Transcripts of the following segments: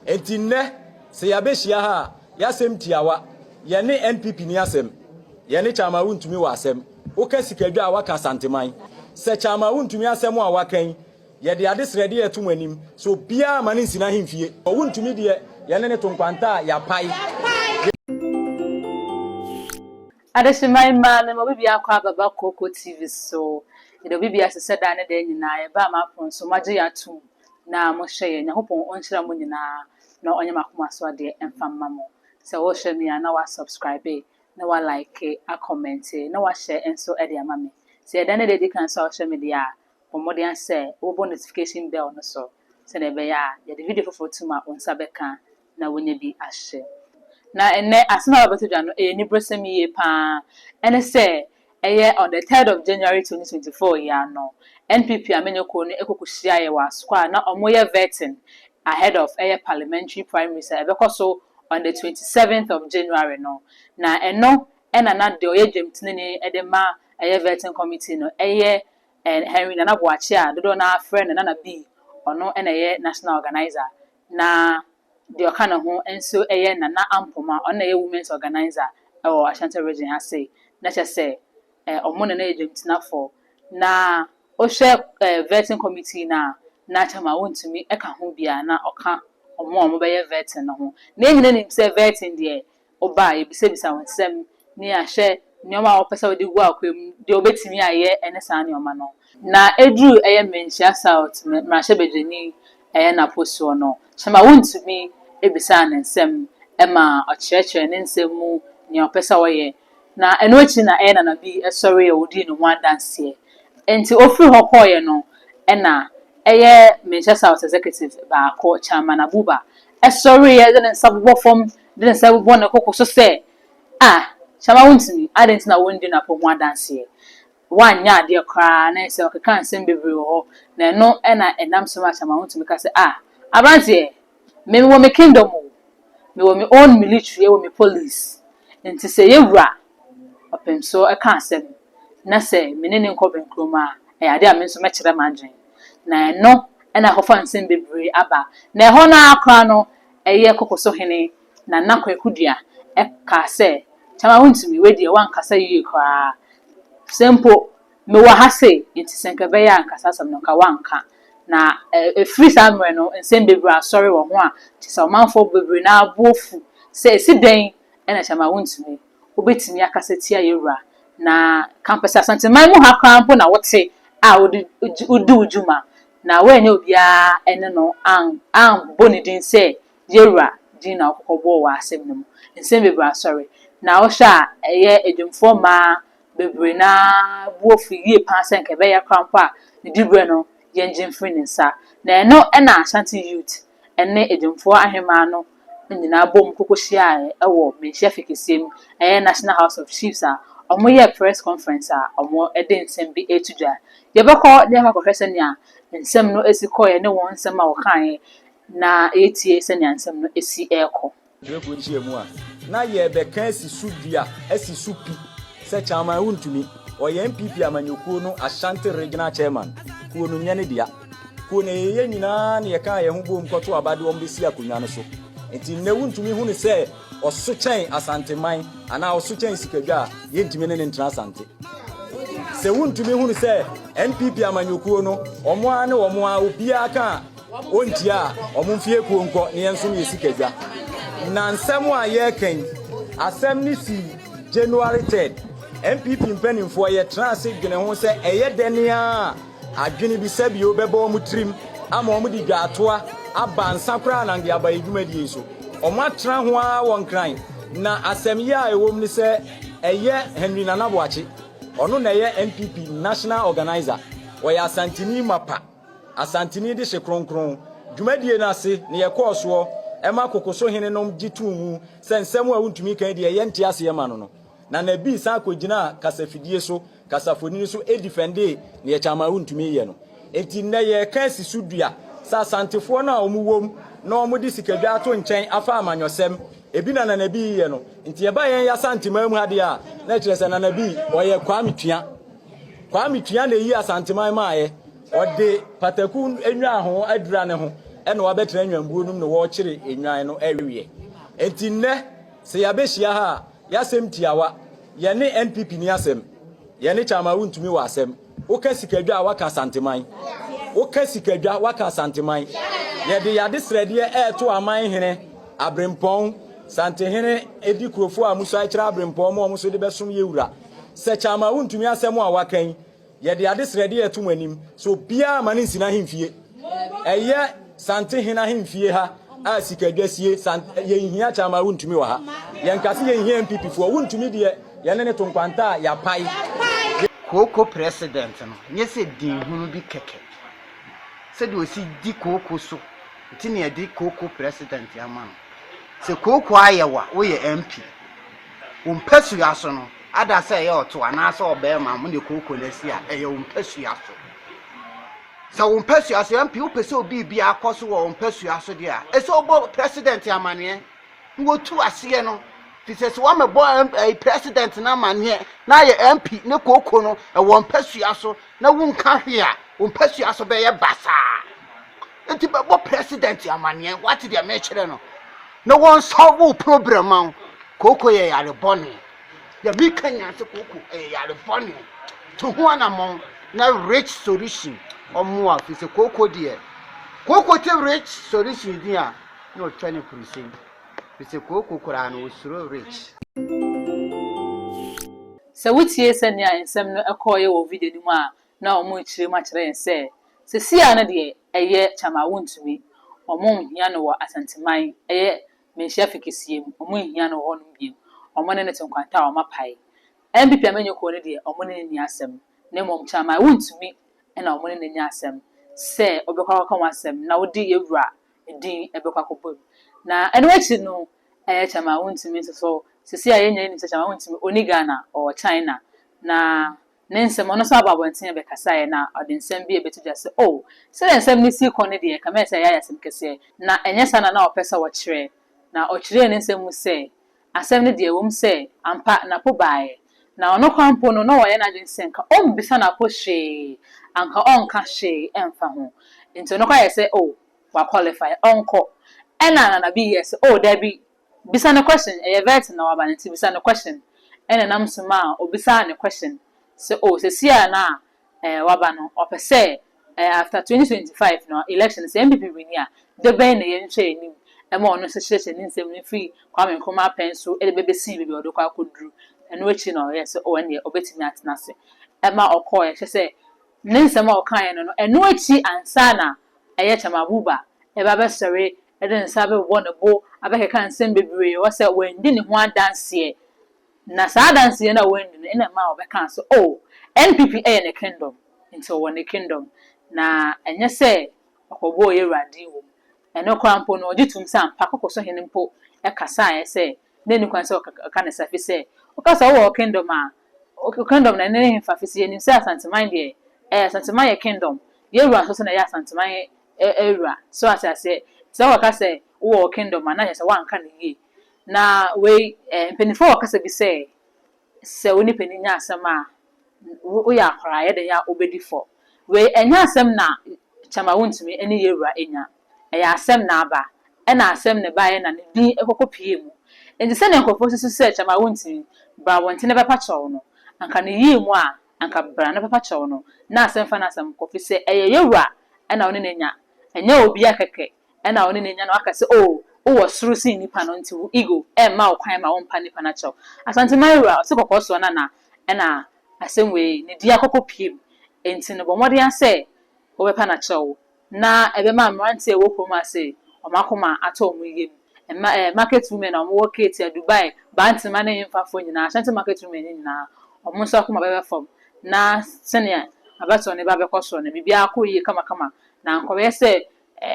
enti nne se yabehia ha yasem tiawa ye ne NPP ni asem ye ne Chairman Wuntumi wa asem wo ka sikadwa waka Santeman se Chairman Wuntumi asem a wakan ye de adesrede ye tomanim so bia ma ne nsina hemfie Wuntumi de ye ne tonkwanta ya pai Adesima man mo bibia kwa baba Kyekyekutv so ide bibia se da ne de nyina ye ba ma pon so magye ya tum na mo hye nya hopon onhyira mo nyina na onye makoma so de emfamma mo se wo hye me na wa subscribe na wa like a comment na wa share enso e de ama me se da ne de kan so hye me de a pomodian se wo bo notification bell no so se de be ya ye de video fofo tuma onsa beka na wonya bi ahye na ene asena babeto no ni brosem ye pa ene se eye on the 3rd of January 2024 ya no NPP amenyoko ne ekokuhia ye wa squad na omoye vetting ahead of eye parliamentary primaries ebekoso on the 27th of January no na eno ena na de oye dwemtine ede ma eye vetting committee no eye Henry na boache a dodo na friend na na bi ono ena eye national organizer na the okana ho enso eye na ampoma ona eye women's organizer or Asante region ha say na che say omo na ejemtina for na o share vetting committee na Chairman Wuntumi eka ho bia na oka omo be vetting no ho na ehine ni say vetting de oba e bisa wonsem ni ahye nyoma opesa odi gu akwem de obetimi aye ene san nyoma no na edru eye menhia south mrahye bedeni eye na poso no Chairman Wuntumi ebisa na nsem ema ochirechire ne nsem mu ni opesa woye na eno echi na eye na bi esori ye odi no one dance enti ofri hokoye no ena eye Manchester South executive ba ko Chairman Abuba esori ye de nsabbo form de nsabbo na kokoso se Chairman Wuntumi adent na wondi na po one dance wanya ade kra na ese okeka nsem bebre ho na eno ena enam so ma Chairman Wuntumi ka se abrantie me wo me kingdom me wo me own military wo me police nti se yewura opemso e kan asem na se me ne nko benkroma ade a me nso me kire madwen na no na hofa nsem bebre aba na ho na akra no eye kokoso hene na Kyekyekutv e ka se Chairman Wuntumi we de wan kasa yie kwa sempo me wa ha se nti senka be ya nkasa asem no ka wanka na free samre no nsem bebre asori wo ho a ti se omanfo bebre na abofu se si den na Chairman Wuntumi obetimi akasetia yewura na campus Asante man mu ha krampo na wote a odi ujuma na we nya obia ene no an bonidin se yewura din na okokbo wa asem no nsem bebre asori na wo sha eye edwumfo ma bebre na bofu yie pa senka be ya krampo a dibre no yenjin free nsa na eno na Asante youth ene edwumfo ahema no nyina bom kokohia ewo menhia fikisem National House of Chiefs omo ye press conference omo ede nsem bi etudwa yebekọ de akọhwese ne a nsem no esiko ye ne won nsem a wokan na etie se ne nsem no esi eko rekonchie mu a na ye beka asisudua asisupi se Chairman Wuntumi oye NPP amanyokuo no Asante regional chairman kuo no nyane dia kuo ne ye nyina ne ye kan ye ho bom kwoto abade won besi akonwa no so enti ne Wuntumi hu ne se oso chen Asante man ana oso chen sikadwa ye ntimi ne ntra Asante se Wuntumi hu ne se NPP amanyokuo no omo ane omo a obia aka ontia omo mfie kuo nko ne enso ne sikadwa na nsem a ye kan asem ni si January 3rd NPP mpanimfo ye transe dwene ho se eye denia adwene bi sabi obeba omutrim ama omudi dwatoa abansa kra na nge abayidumadi so omatra ho a won kran na asem ye a ewom ni se eye Henry Nanaboachi ono na eye NPP national organizer oya Asantini mapa Asantini de hekronkron dwumadie na ase ne ye kooso ema kokoso hene nom gitumu sensem a Wuntumi kan de ye ntia ase ema no na nabi sa akogina kasafidie so kasafoni so edifende ne ye Chairman Wuntumi ye no enti na ye kan sisudua sa Asantefo na omuwom na omudi sikadwa ato nchen afa amanyosem ebi na nabi ye no enti ye ba yen ya Asante mamu ade a na kirese na nabi oye kwamitua na yi Asante man maaye ode pataku enwa ho adura ne ho ene wa betra nwambuo num no wo kire enwan no awie enti nne se ya behia ha ya sem tiawa ye ne NPP ni asem ye ne Chairman Wuntumi wa asem wo ka sikadwa waka santeman wo ka sikadwa waka santeman ye de ya de srede to aman hene abrempon sante hene edi krofo a muso a kira abrempon mo muso de besom yewura se Chairman Wuntumi asem a wakan ye de ade srede to manim so bia mane nsina hemfie eye sante hene hemfie ha a sikadwasie ye hia Chairman Wuntumi wa ha ye nkase ye hia MPP fo Wuntumi de ye ne to nkwanta ya pai koko president no nye se din hunu bi keke se de osi di koko so ti ne di koko president ya man se koko ayewa wo ye MP umpesu ya so no ada se ye oto ana se obema mo ne koko lesi a eye umpesu ya so sa umpesu ya so MP upese obi bi akoso wo umpesu ya so de a e so obo president ya mane wo tu ase no Fisesi wa me boy president na mane na ye MP ne koko no e won pasua so na wunka hwe a won pasua so be ye basa enti be bo president amane what dey me kire no na won solve problem an koko ye yare boni ya mi kanya se koko yare boni to ho anamon na rich solution omo a fise koko de koko te rich solution dia no 20%. Bise koko kura no usuro rich. Se wutie se nia ensem no ekoye wo video ni mu a na omo chire ma kire ense. Se sia na de eye Chairman Wuntumi. Omo hia no wo asanteman eye menhia fikisiem. Omo hia no ho no biem. Omo ne tenkwanta o mapai. MPP amenyo ko ne de omo ne ni asem. Ne mom Chairman Wuntumi na omo ne ni asem. Se obekwa kwa asem na wodi yewura edin ebekwa kobom. Na enwechi no Chairman Wuntumi so sisi a yenya ni Chairman Wuntumi oni Ghana or China na nensem ono so ababonten be kasaye na odensem bi ebetuja se oh se ensem ni si kone de ka me se ya yasem kese na enye sana na opesa wo kire na o kire nensem mu se asem ne de wom se ampa na po baaye na ono kwampo no no woye na dwensen ka bisa na po hwe anka onka hwe emfa ho nti no kwa yese oh wa qualify onko ena na bi yes oh there be bisa na question vet na waba nti bisa na question ena nam suma obisa na question so oh se sia na waba no opese after 2025 no election se MPP winia de ben na yenhwe enim ema ono se hyehyɛ ni nsɛm ni free kwame nkoma penso e de bebesi bibi odokwa akoduru eno echi no yes oh ene obetimi atena se ema okoye hye se ne nsɛm a okan no eno echi ansa na eye chamabuba eba besere eden sabe wo ne bo abekeka nsem bebre wo se wendi ne ho adanse na sa adanse na wendi ne na ma obeka so oh NPP ne kingdom into one kingdom na enye se okobo ye radi wo eno kwampo no ogitum sam pakokoso hene mpo ekasa ye se ne ni kwan se okaka ne safi se okasa wo kingdom a kingdom na ne himfa fi se ni se asanteman de asanteman ye kingdom ye ruwa so na ye asanteman era so asase so wakase wo kingdom na yesa wanka ne yi na we mpenifo wakase bi se woni peninya asem a wo ya kwara ye de ya obedi fo we enya asem na Chairman Wuntumi eni yewura enya eya asem na aba ena asem ne bae na ne din ekokopie mu enti se ne nkofo susu se Chairman Wuntumi bra wonte ne bepa chow no anka ne yi mu a anka bra ne bepa chow no na asem fa na asem kofi se eye yewura ena woni ne nya enya obi akeke ena woni ne nya no akase oh wo suru si nipa no nti wo ego ma okwan ma won pa nipa na chow asante mayura se kokoso na ena asem we ne dia kokopie enti no bomode ase wo bepa na chow na ebema amrante wo koma se omakoma ato mu yem market women am wo kete Dubai bantima na yimfafo nyina asante market women nyina omo so akoma bebe fom na senia abato ne ba bekoso na bibia akoyi kama na nkowe se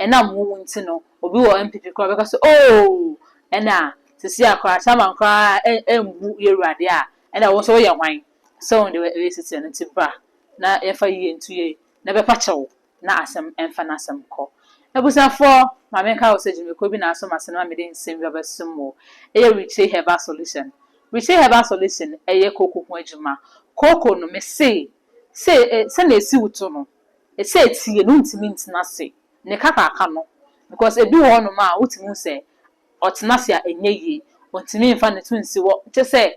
na mu nti no obi wo MPP ko bekoso oh ena sisi akwa chama nkwa embu yerade a ena wo so ye hwan so de we sisi no tiba na yefa yi ntuye na bepa chewo na asem emfa na asem ko ebusafo mamenka wo sejime ko bi na aso masene ma mede nsem bia basum eye riche herbal solution eye koko ho adwuma koko no me se na esi wuto no se tie no ntimi ntina se ne kaka aka no because ebi wɔ no ma wotumi sɛ ɔtenase a enye yie ɔntumi mfa ne to nsi wɔ kyɛ sɛ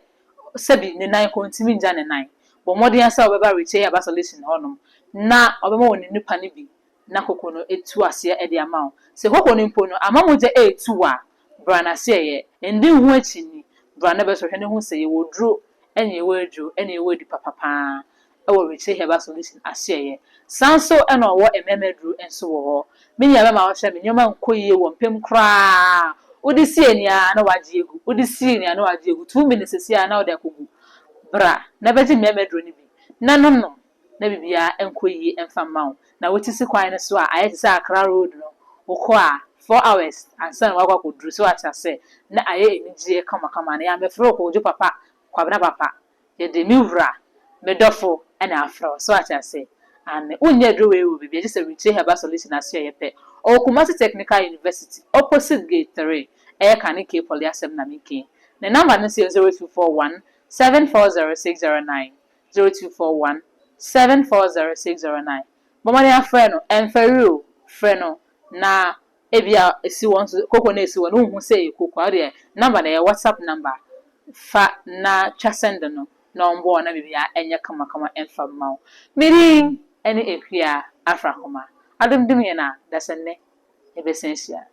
sɛbi ne nan ko ntumi ngya ne nan bɔ mmɔden asa ɔbɛba rekyɛ aba solution hɔ nom na ɔbɛma wɔ ne nipa ne bi na koko no etu aseɛ ɛde ama wo sɛ koko no mpo no ama mo gye etu a bra na se yɛ ndi ho akyi ni bra na bɛsɔ hwɛ ne ho sɛ yɛ wɔ duro ɛne yɛwɔ aduro ɛne yɛwɔ adi papapaa ɛwɔ rekyɛ hɛba solution aseɛ yɛ sanso ɛna ɔwɔ ɛmɛmɛ duro nso wɔ hɔ me nya bɛma wɔhwɛ me nyɛma nkɔ yie wɔ mpem koraa wode sie nia na wagye egu wode sie nia na wagye egu 2 minutes sia na wode akogu bra na bɛgye mmɛmɛ duro ne bi na nom na bibia nkɔ yie mfa ma wo na wotisi kwan ne so a ayɛ te sɛ Accra road no wokɔ a 4 hours ansa na wakɔ akɔduru so akyɛ sɛ na ayɛ enigye kamakama na yɛamɛfrɛ wo kɔgye papa kwabena papa yɛde me wura me dɔfo ɛna afrɛ so akyɛ sɛ ane unya duro wei wo bibia gye sɛ rekyɛ hɛba solution aseɛ yɛpɛ Kumasi Technical University opposite gate 3 ɛyɛ kane Cape Poly asɛm na meke ne number no sɛ 0241 740609 0241 740609 bɔmɔde afrɛ no ɛmfɛre o frɛ no na ebia esi wɔn so koko na esi wɔn no hu sɛ koko ade number na yɛ WhatsApp number fa na twa send no na ɔmbɔ na bibia ɛnyɛ kamakama ɛmfa ma wo miri ɛne ekua afra koma adom yɛ na dasɛnne ebesensia